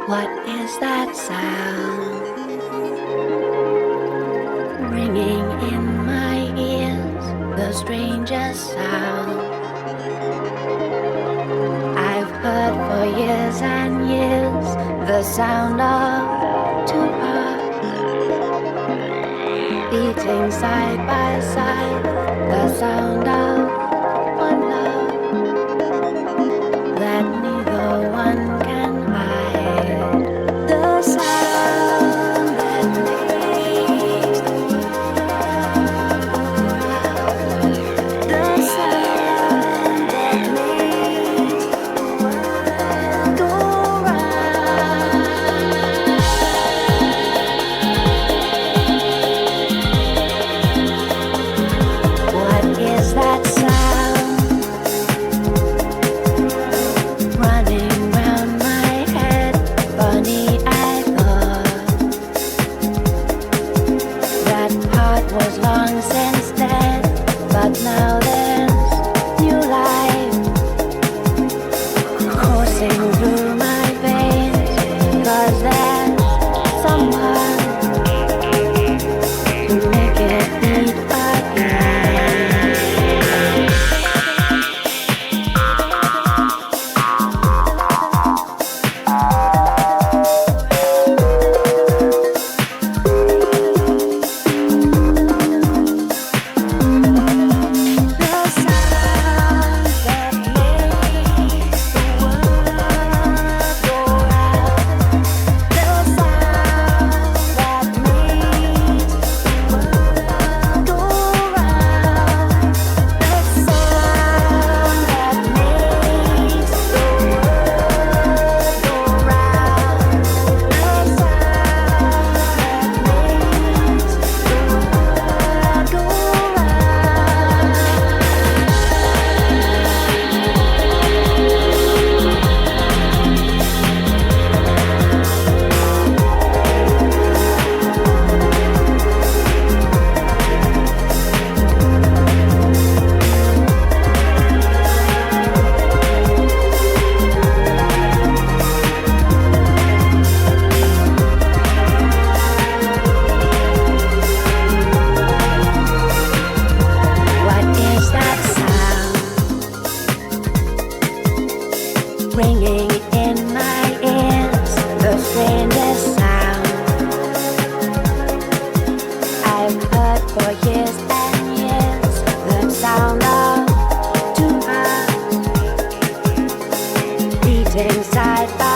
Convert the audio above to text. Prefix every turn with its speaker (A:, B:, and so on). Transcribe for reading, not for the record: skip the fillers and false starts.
A: What is that sound ringing in my ears? The strangest sound I've heard for years and years. The sound of two hearts beating side by side. The sound of one love that neither one can hide. The sound that makes the world. The sound that makes the world go round. What is that sound running round my head? Funny, I thought that part was long since dead, but now there's new life coursing through my veins. 'Cause there's someone to make it beat again. The sound that makes the world go round. The sound that makes the world go round. The sound that makes the world go round. The sound that makes the world go What is that sound ringing in my ears? The strangest sound I've heard for years and years. The sound of two hearts beating side by